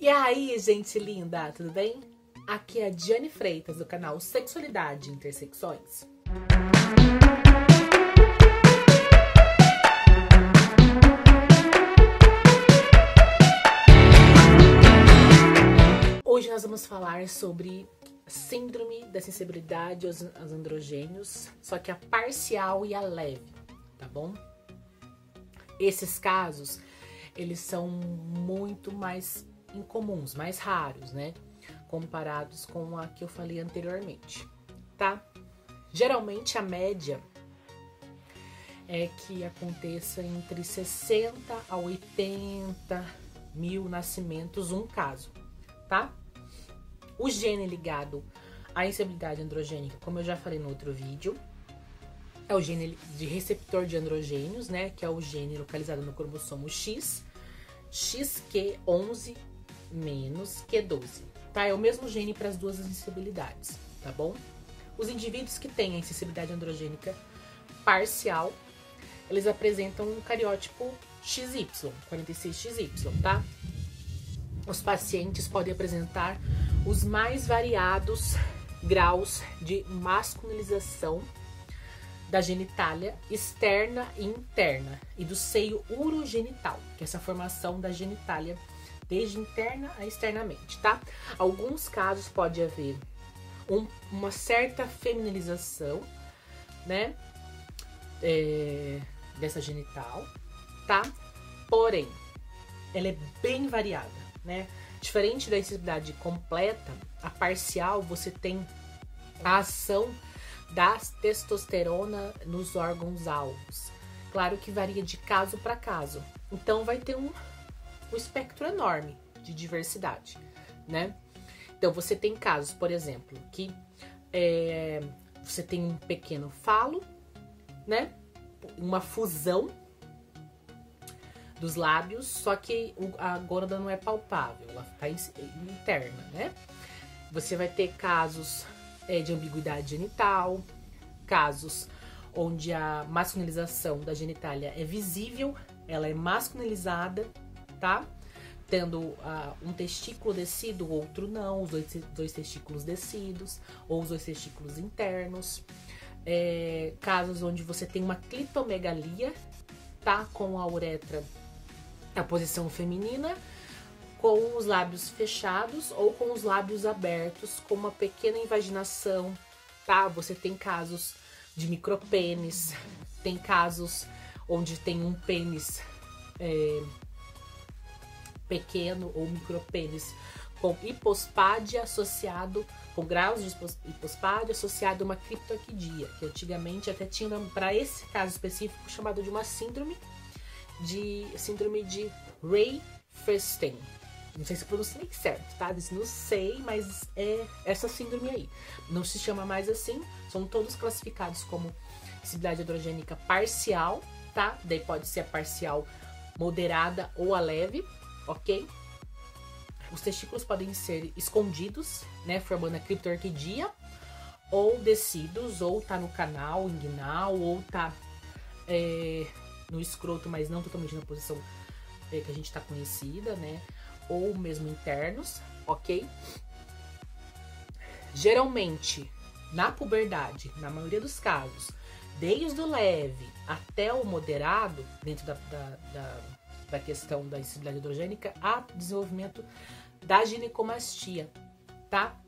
E aí, gente linda, tudo bem? Aqui é a Diane Freitas, do canal Sexualidade e Intersecções. Hoje nós vamos falar sobre síndrome da sensibilidade aos androgênios, só que a parcial e a leve, tá bom? Esses casos, eles são muito mais incomuns, mais raros, né? Comparados com a que eu falei anteriormente, tá? Geralmente a média é que aconteça entre 60 a 80 mil nascimentos um caso, tá? O gene ligado à insensibilidade androgênica, como eu já falei no outro vídeo, é o gene de receptor de androgênios, né? Que é o gene localizado no cromossomo X, XQ11 menos Q12, tá? É o mesmo gene para as duas insensibilidades, tá bom? Os indivíduos que têm a insensibilidade androgênica parcial, eles apresentam um cariótipo XY, 46XY, tá? Os pacientes podem apresentar os mais variados graus de masculinização da genitália externa e interna e do seio urogenital, que é essa formação da genitália desde interna a externamente, tá? Alguns casos pode haver uma certa feminilização, né, dessa genital, tá? Porém, ela é bem variada, né? Diferente da insensibilidade completa, a parcial você tem a ação da testosterona nos órgãos-alvos. Claro que varia de caso para caso. Então vai ter um espectro enorme de diversidade, né? Então você tem casos, por exemplo, que você tem um pequeno falo, né? Uma fusão dos lábios, só que a gônada não é palpável, ela está interna, né? Você vai ter casos de ambiguidade genital, casos onde a masculinização da genitália é visível, ela é masculinizada, tá? Tendo um testículo descido, outro não, os dois testículos descidos, ou os dois testículos internos. Casos onde você tem uma clitomegalia, tá? Com a uretra, a posição feminina, com os lábios fechados ou com os lábios abertos, com uma pequena invaginação, tá? Você tem casos de micropênis, tem casos onde tem um pênis pequeno ou micropênis com hipospádia associado, com graus de hipospádia associado a uma criptorquidia, que antigamente até tinha para esse caso específico chamado de uma síndrome de Ray-Feinstein. Não sei se pronuncia nem certo, tá? Não sei, mas é essa síndrome aí. Não se chama mais assim, são todos classificados como sensibilidade androgênica parcial, tá? Daí pode ser a parcial moderada ou a leve, ok? Os testículos podem ser escondidos, né? Formando a criptorquidia, ou descidos, ou tá no canal inguinal, ou tá no escroto, mas não totalmente na posição que a gente tá conhecida, né? Ou mesmo internos, ok? Geralmente, na puberdade, na maioria dos casos, desde o leve até o moderado, dentro da questão da insensibilidade androgênica, há desenvolvimento da ginecomastia, tá?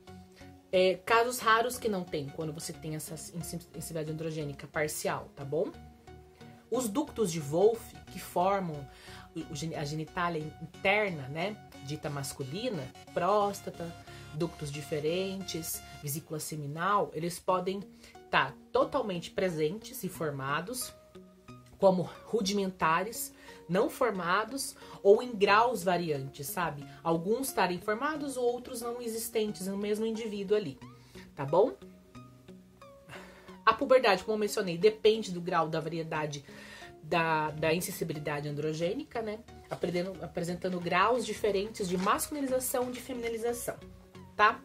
Casos raros que não tem, quando você tem essa insensibilidade androgênica parcial, tá bom? Os ductos de Wolff, que formam a genitália interna, né, dita masculina, próstata, ductos diferentes, vesícula seminal, eles podem estar totalmente presentes e formados, como rudimentares, não formados ou em graus variantes, sabe? Alguns estarem formados, outros não existentes no mesmo indivíduo ali, tá bom? A puberdade, como eu mencionei, depende do grau da variedade da insensibilidade androgênica, né? Apresentando graus diferentes de masculinização e de feminilização, tá?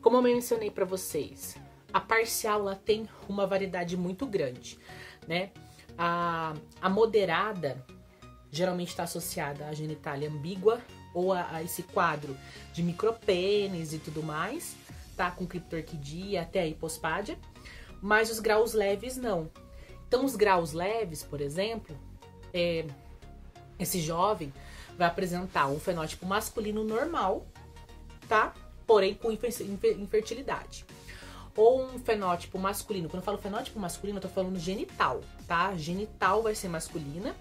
Como eu mencionei para vocês, a parcial ela tem uma variedade muito grande, né? A moderada geralmente está associada à genitália ambígua ou a esse quadro de micropênis e tudo mais, tá? Com criptorquidia até a hipospádia, mas os graus leves não. Então, os graus leves, por exemplo, esse jovem vai apresentar um fenótipo masculino normal, tá? Porém com infertilidade. Ou um fenótipo masculino. Quando eu falo fenótipo masculino, eu tô falando genital, tá? Genital vai ser masculina,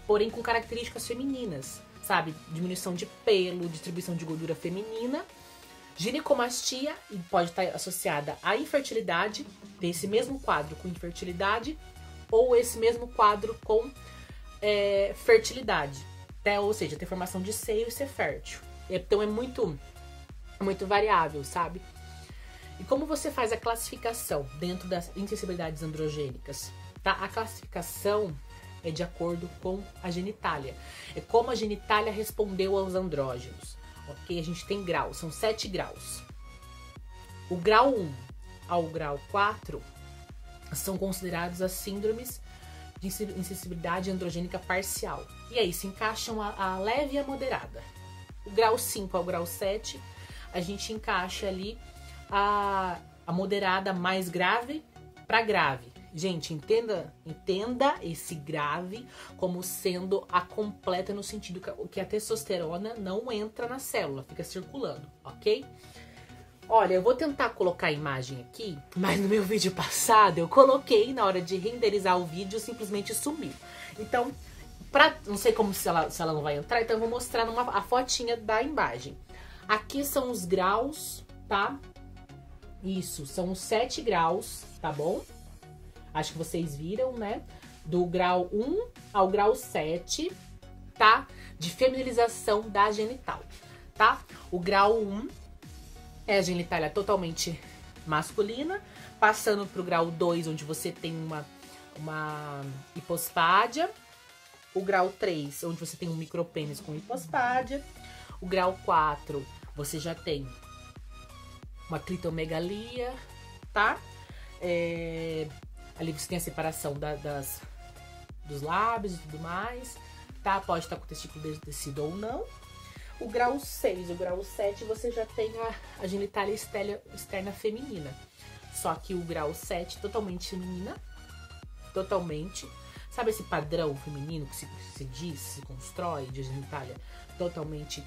porém com características femininas, sabe? Diminuição de pelo, distribuição de gordura feminina, ginecomastia, e pode estar associada à infertilidade, desse mesmo quadro com infertilidade, ou esse mesmo quadro com fertilidade, né? Ou seja, ter formação de seio e ser fértil. Então é muito variável, sabe? E como você faz a classificação dentro das insensibilidades androgênicas? Tá? A classificação é de acordo com a genitália. É como a genitália respondeu aos andrógenos. Ok? A gente tem graus, são 7 graus. O grau 1 ao grau 4 são considerados as síndromes de insensibilidade androgênica parcial. E aí se encaixam a leve e a moderada. O grau 5 ao grau 7, a gente encaixa ali a moderada mais grave para grave. Gente, entenda esse grave como sendo a completa, no sentido que a testosterona não entra na célula, fica circulando, ok? Olha, eu vou tentar colocar a imagem aqui, mas no meu vídeo passado eu coloquei, na hora de renderizar o vídeo, simplesmente sumiu. Então, não sei como se ela não vai entrar, então eu vou mostrar a fotinha da imagem. Aqui são os graus, tá? Isso, são os 7 graus, tá bom? Acho que vocês viram, né? Do grau 1 ao grau 7, tá? De feminilização da genital, tá? O grau 1 é a genitália totalmente masculina, passando pro grau 2, onde você tem uma hipospádia. O grau 3, onde você tem um micropênis com hipospádia. O grau 4, você já tem uma clitomegalia, tá? Ali você tem a separação dos lábios e tudo mais, tá? Pode estar com o testículo descido ou não. O grau 6, o grau 7, você já tem a genitália externa feminina. Só que o grau 7, totalmente feminina, totalmente. Sabe esse padrão feminino que se diz, se constrói de genitália totalmente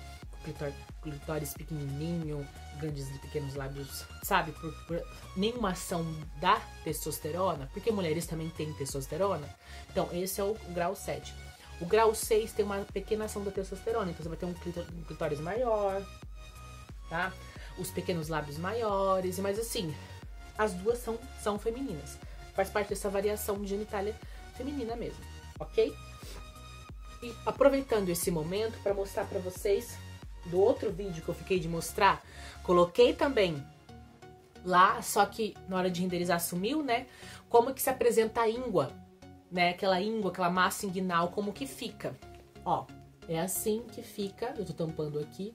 clitóris pequenininho, grandes e pequenos lábios, sabe? Por nenhuma ação da testosterona, porque mulheres também têm testosterona. Então, esse é o grau 7. O grau 6 tem uma pequena ação da testosterona, então você vai ter um clitóris maior, tá? Os pequenos lábios maiores, mas assim, as duas são femininas. Faz parte dessa variação de genitália feminina mesmo, ok? E aproveitando esse momento para mostrar para vocês do outro vídeo que eu fiquei de mostrar, coloquei também lá, só que na hora de renderizar sumiu, né? Como que se apresenta a íngua, né? Aquela íngua, aquela massa inguinal, como que fica. Ó, é assim que fica, eu tô tampando aqui,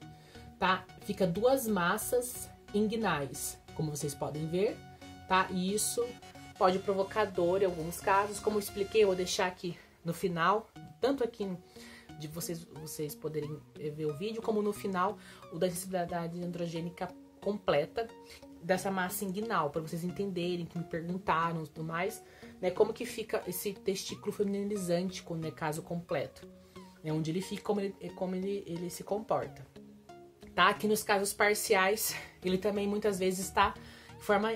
tá? Fica 2 massas inguinais, como vocês podem ver, tá? E isso pode provocar dor em alguns casos, como eu expliquei, eu vou deixar aqui no final, tanto aqui de vocês poderem ver o vídeo, como no final o da sensibilidade androgênica completa dessa massa inguinal, para vocês entenderem, que me perguntaram e tudo mais, né, como que fica esse testículo feminilizante quando é caso completo, né, onde ele fica, como ele se comporta. Tá? Aqui nos casos parciais, ele também muitas vezes está forma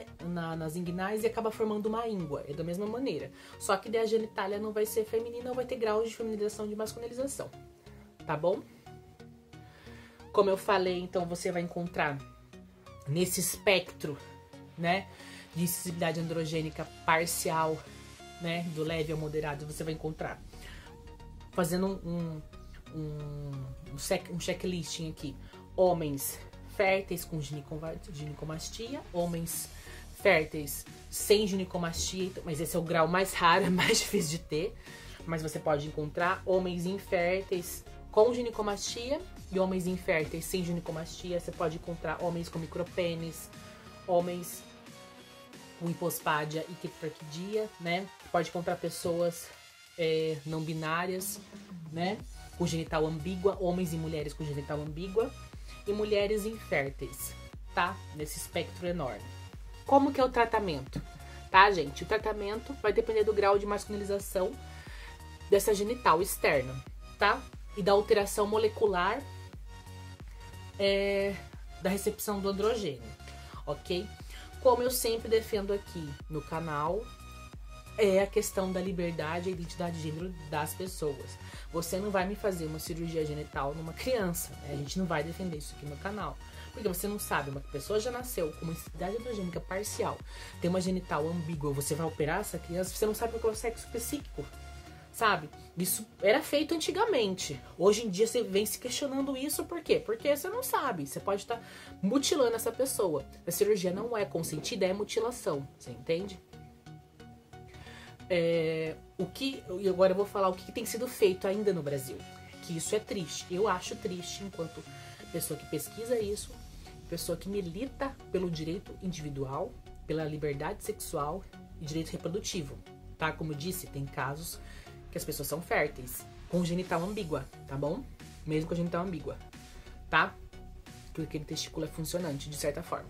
nas inguinais e acaba formando uma íngua, é da mesma maneira. Só que daí a genitália não vai ser feminina, ou vai ter graus de feminilização e de masculinização, tá bom? Como eu falei, então você vai encontrar nesse espectro, né, de sensibilidade androgênica parcial, né, do leve ao moderado, você vai encontrar, fazendo um checklisting aqui, homens férteis com ginecomastia, homens férteis sem ginecomastia, mas esse é o grau mais raro, é mais difícil de ter, mas você pode encontrar homens inférteis com ginecomastia e homens inférteis sem ginecomastia. Você pode encontrar homens com micropênis, homens com hipospádia e clitorquidia, né? Pode encontrar pessoas não binárias, né? com genital ambígua, homens e mulheres com genital ambígua e mulheres inférteis, tá? Nesse espectro enorme. Como que é o tratamento? Tá, gente? O tratamento vai depender do grau de masculinização dessa genital externa, tá? E da alteração molecular da recepção do androgênio, ok? Como eu sempre defendo aqui no canal, é a questão da liberdade e identidade de gênero das pessoas. Você não vai me fazer uma cirurgia genital numa criança, né? A gente não vai defender isso aqui no canal. Porque você não sabe, uma pessoa já nasceu com uma instabilidade androgênica parcial, tem uma genital ambígua, você vai operar essa criança, você não sabe qual é o sexo psíquico, sabe? Isso era feito antigamente. Hoje em dia você vem se questionando isso, por quê? Porque você não sabe, você pode estar mutilando essa pessoa. A cirurgia não é consentida, é mutilação, você entende? E agora eu vou falar o que tem sido feito ainda no Brasil, que isso é triste. Eu acho triste enquanto pessoa que pesquisa isso, pessoa que milita pelo direito individual, pela liberdade sexual e direito reprodutivo, tá? Como eu disse, tem casos que as pessoas são férteis, com genital ambígua, tá bom? Mesmo com genital ambígua, tá? Porque aquele testículo é funcionante, de certa forma.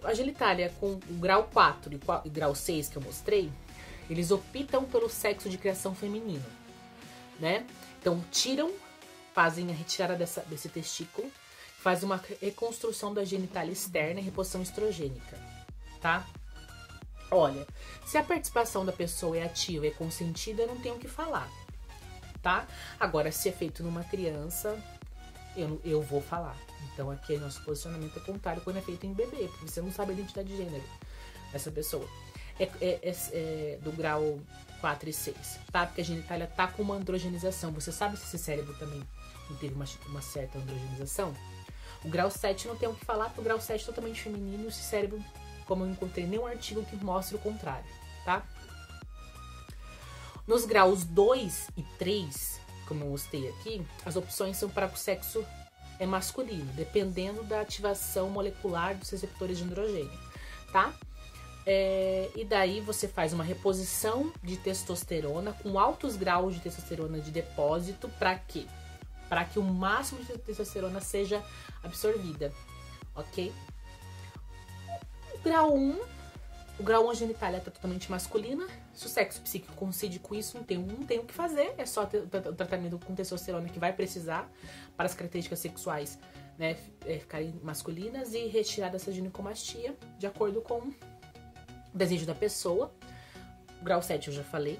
A genitália com o grau 4 e grau 6 que eu mostrei, eles optam pelo sexo de criação feminino, né? Então, fazem a retirada desse testículo, faz uma reconstrução da genitália externa e reposição estrogênica, tá? Olha, se a participação da pessoa é ativa e é consentida, eu não tenho o que falar, tá? Agora, se é feito numa criança, eu vou falar. Então, aqui nosso posicionamento é contrário quando é feito em bebê, porque você não sabe a identidade de gênero dessa pessoa. É do grau 4 e 6, tá? Porque a genitália tá com uma androgenização. Você sabe se esse cérebro também não teve uma certa androgenização? O grau 7 não tem o que falar, porque o grau 7 é totalmente feminino e esse cérebro, como eu não encontrei nenhum artigo que mostre o contrário, tá? Nos graus 2 e 3, como eu mostrei aqui, as opções são para o sexo masculino, dependendo da ativação molecular dos receptores de androgênio, tá? E daí você faz uma reposição de testosterona com altos graus de testosterona de depósito, para quê? Para que o máximo de testosterona seja absorvida, ok? O grau 1, a genitália está totalmente masculina. Se o sexo psíquico coincide com isso, não tem o que fazer. É só o tratamento com testosterona que vai precisar para as características sexuais, né, ficarem masculinas e retirar dessa ginecomastia de acordo com o desejo da pessoa. O grau 7 eu já falei,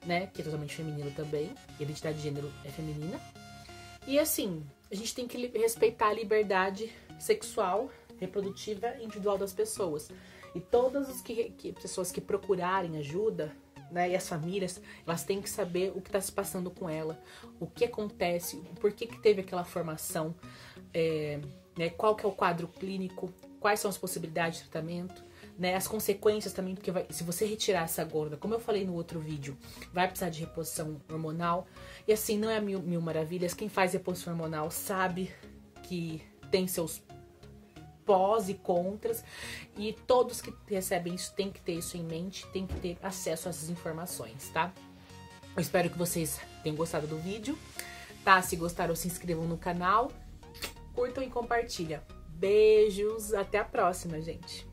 né, que é totalmente feminino também. A identidade de gênero é feminina. E assim, a gente tem que respeitar a liberdade sexual, reprodutiva e individual das pessoas. E todas as pessoas que procurarem ajuda, né, e as famílias, elas têm que saber o que está se passando com ela, o que acontece, por que teve aquela formação, né, qual que é o quadro clínico, quais são as possibilidades de tratamento, né, as consequências também, porque se você retirar essa gorda, como eu falei no outro vídeo, vai precisar de reposição hormonal. E assim, não é mil maravilhas, quem faz reposição hormonal sabe que tem seus pós e contras, e todos que recebem isso tem que ter isso em mente, tem que ter acesso a essas informações, tá? Eu espero que vocês tenham gostado do vídeo, tá? Se gostaram, se inscrevam no canal, curtam e compartilham. Beijos, até a próxima, gente!